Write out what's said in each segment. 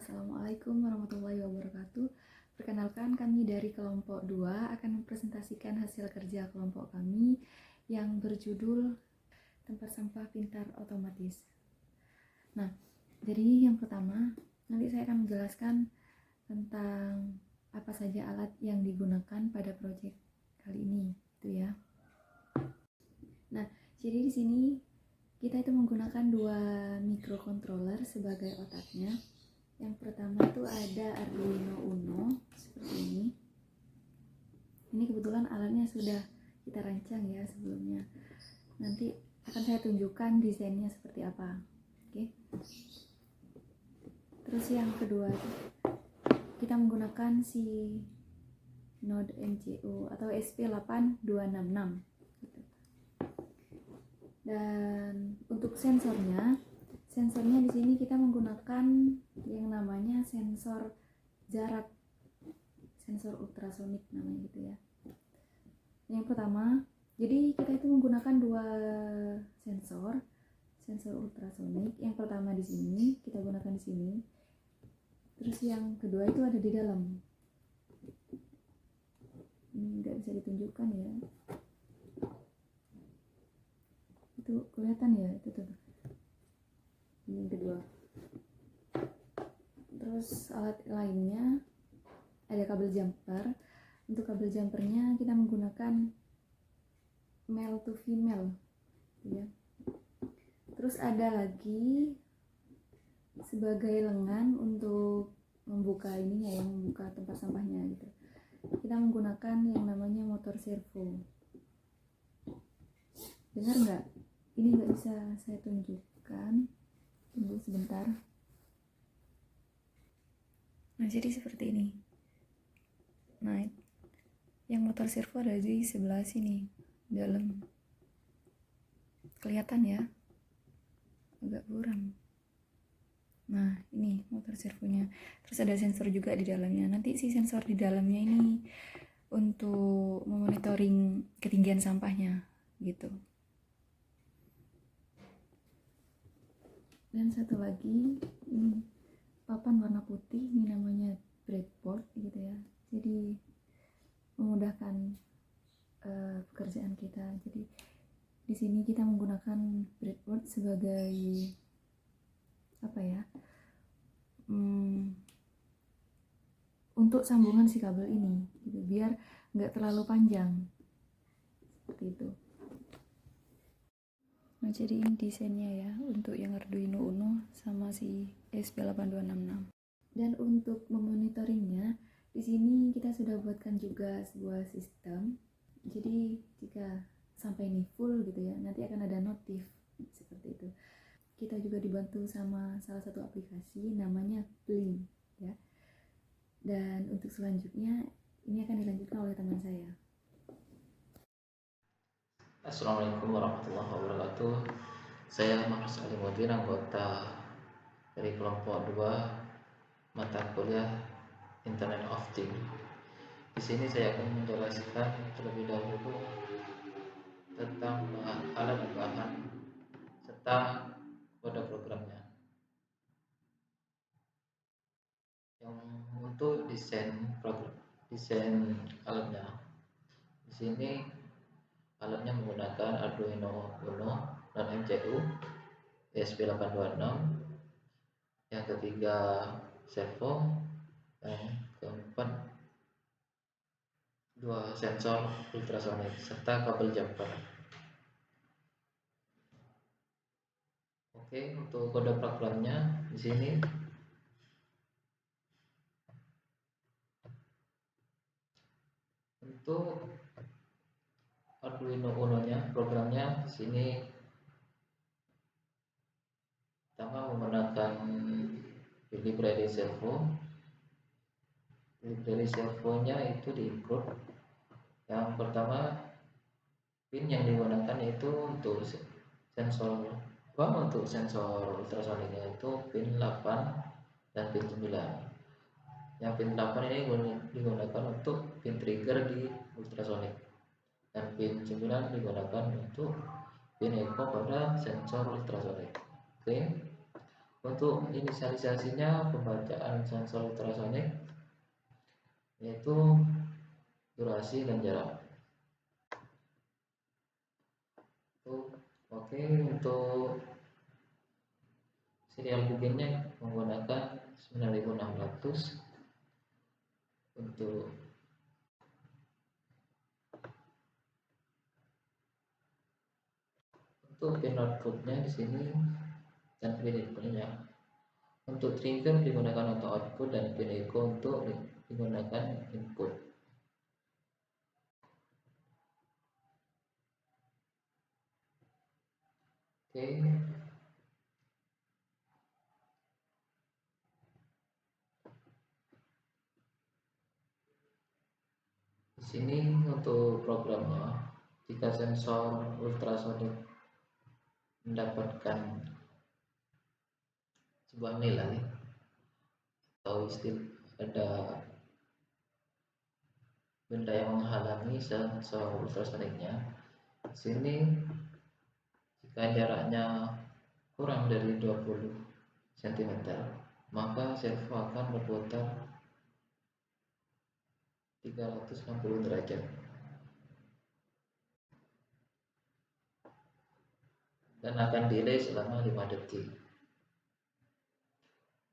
Assalamualaikum warahmatullahi wabarakatuh. Perkenalkan, kami dari kelompok 2 akan mempresentasikan hasil kerja kelompok kami yang berjudul Tempat Sampah Pintar Otomatis. Nah, jadi yang pertama, nanti saya akan menjelaskan tentang apa saja alat yang digunakan pada proyek kali ini, gitu ya. Nah, jadi di sini kita itu menggunakan 2 microcontroller sebagai otaknya. Yang pertama itu ada Arduino Uno seperti ini. Ini kebetulan alatnya sudah kita rancang ya sebelumnya. Nanti akan saya tunjukkan desainnya seperti apa. Oke. Terus yang kedua kita menggunakan si Node MCU atau SP8266 gitu. Dan untuk sensornya di sini kita menggunakan yang namanya sensor jarak, sensor ultrasonik namanya gitu ya. Yang pertama, jadi kita itu menggunakan 2 sensor ultrasonik. Yang pertama di sini kita gunakan di sini. Terus yang kedua itu ada di dalam. Ini nggak bisa ditunjukkan ya. Itu kelihatan ya, itu tuh. Ini yang kedua. Terus alat lainnya ada kabel jumper. Untuk kabel jumpernya kita menggunakan male to female ya. Terus ada lagi sebagai lengan untuk membuka ininya ya, membuka tempat sampahnya gitu. Kita menggunakan yang namanya motor servo. Dengar nggak? Ini nggak bisa saya tunjukkan. Tunggu sebentar. Nah, jadi seperti ini. Nah, yang motor servo ada di sebelah sini, dalam. Kelihatan ya? Agak buram. Nah, ini motor servonya. Terus ada sensor juga di dalamnya. Nanti si sensor di dalamnya ini untuk memonitoring ketinggian sampahnya, gitu. Dan satu lagi, ini papan warna putih, ini namanya breadboard gitu ya. Jadi memudahkan pekerjaan kita. Jadi di sini kita menggunakan breadboard sebagai apa ya? Untuk sambungan si kabel ini, gitu, biar nggak terlalu panjang. Seperti itu. Nah, jadi ini desainnya ya untuk yang Arduino Uno sama si SP8266. Dan untuk memonitoringnya, di sini kita sudah buatkan juga sebuah sistem. Jadi jika sampai ini full gitu ya, nanti akan ada notif seperti itu. Kita juga dibantu sama salah satu aplikasi namanya Blink ya. Dan untuk selanjutnya ini akan dilanjutkan oleh teman saya. Assalamualaikum warahmatullahi wabarakatuh. Saya Mahfuz Alimuddin, anggota dari kelompok 2 mata kuliah Internet of Things. Di sini saya akan menjelaskan terlebih dahulu tentang alat dan bahan serta kode programnya. Yang untuk desain alatnya, di sini alatnya menggunakan Arduino Uno dan MCU ESP8266. Yang ketiga servo, yang keempat 2 sensor ultrasonik serta kabel jumper. Oke, untuk kode programnya di sini untuk Arduino Uno-nya, programnya di sini pertama menggunakan library servo. Library servonya itu di-include. Yang pertama pin yang digunakan itu untuk sensor untuk sensor ultrasoniknya itu pin 8 dan pin 9. Yang pin 8 ini digunakan untuk pin trigger di ultrasonik, dan pin 9 digunakan untuk pin echo pada sensor ultrasonik. Oke. Untuk inisialisasinya pembacaan sensor ultrasonik yaitu durasi dan jarak. Oke, untuk serial bikinnya menggunakan 9600. Untuk pin outputnya di sini dan pin inputnya. Untuk trigger digunakan untuk output dan pin echo untuk digunakan input. Oke. Di sini untuk programnya, jika sensor ultrasonik mendapatkan sebuah nilai atau ada benda yang menghalangi sensor ultrasoniknya, di sini jika jaraknya kurang dari 20 cm, maka servo akan berputar 360 derajat dan akan delay selama 5 detik.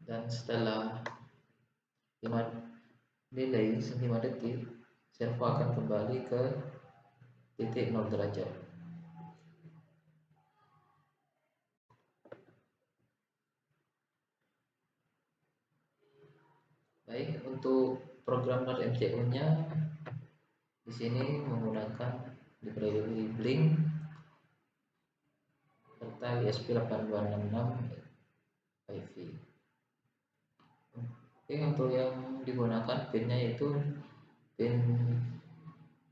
Dan setelah 5 detik, servo akan kembali ke titik 0 derajat. Baik, untuk program .mcu-nya di sini menggunakan library Blink serta ESP8266 WiFi. Oke, untuk yang digunakan pinnya itu pin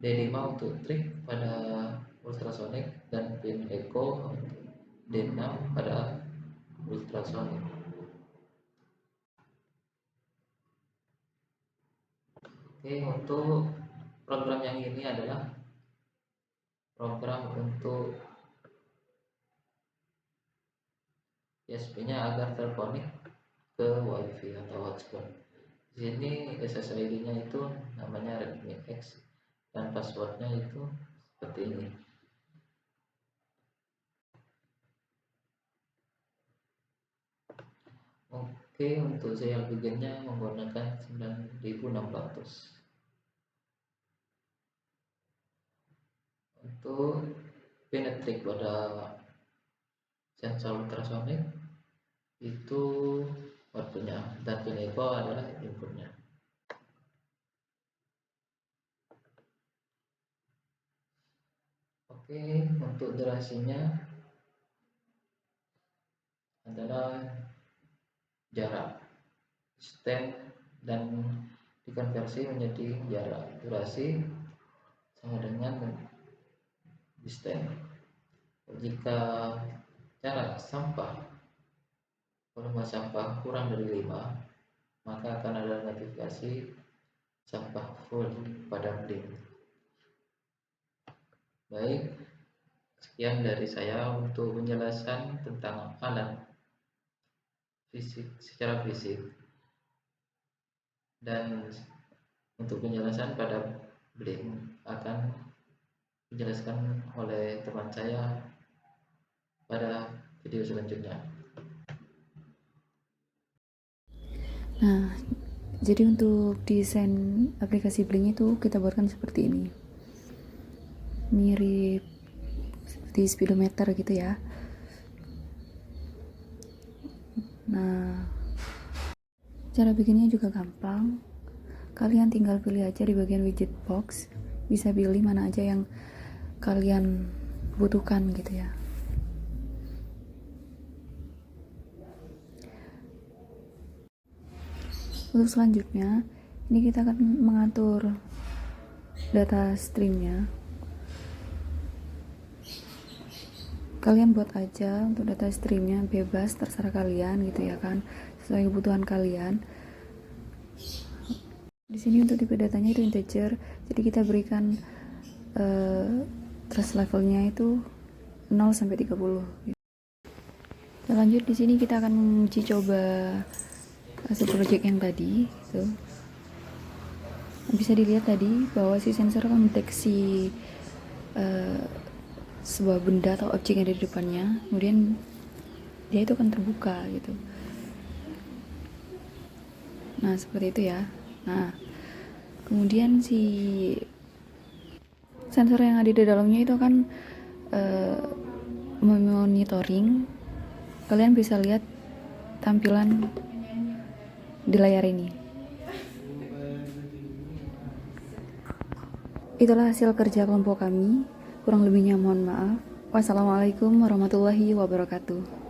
D5 untuk trik pada ultrasonik dan pin echo D6 pada ultrasonik. Oke, untuk program yang ini adalah program untuk ESP-nya agar terkonek ke WiFi atau hotspot. Di sini SSID-nya itu namanya Redmi X dan passwordnya itu seperti ini. Oke, untuk serial bikinnya menggunakan 9600. Untuk penetrik pada sensor ultrasonik itu outputnya dan pin echo adalah inputnya. Oke, untuk durasinya adalah jarak stand dan dikonversi menjadi jarak. Durasi sama dengan distance. Jika jarak volume sampah kurang dari 5, maka akan ada notifikasi sampah full pada Blink. Baik, sekian dari saya untuk penjelasan tentang alat fisik secara fisik, dan untuk penjelasan pada Blink akan dijelaskan oleh teman saya pada video selanjutnya. Nah, jadi untuk desain aplikasi Blink itu kita buatkan seperti ini, mirip seperti speedometer gitu ya. Nah, cara bikinnya juga gampang. Kalian tinggal pilih aja di bagian widget box, bisa pilih mana aja yang kalian butuhkan gitu ya. Untuk selanjutnya, ini kita akan mengatur data streamnya. Kalian buat aja untuk data streamnya, bebas, terserah kalian gitu ya kan, sesuai kebutuhan kalian. Di sini untuk tipe datanya itu integer, jadi kita berikan trust levelnya itu 0 sampai 30. Oke, lanjut di sini kita akan menguji coba hasil project yang tadi gitu. Bisa dilihat tadi bahwa si sensor akan mendeteksi sebuah benda atau objek yang ada di depannya, kemudian dia itu akan terbuka gitu. Nah, seperti itu ya. Nah, kemudian si sensor yang ada di dalamnya itu akan memonitoring. Kalian bisa lihat tampilan di layar ini. Itulah hasil kerja kelompok kami. Kurang lebihnya mohon maaf. Wassalamualaikum warahmatullahi wabarakatuh.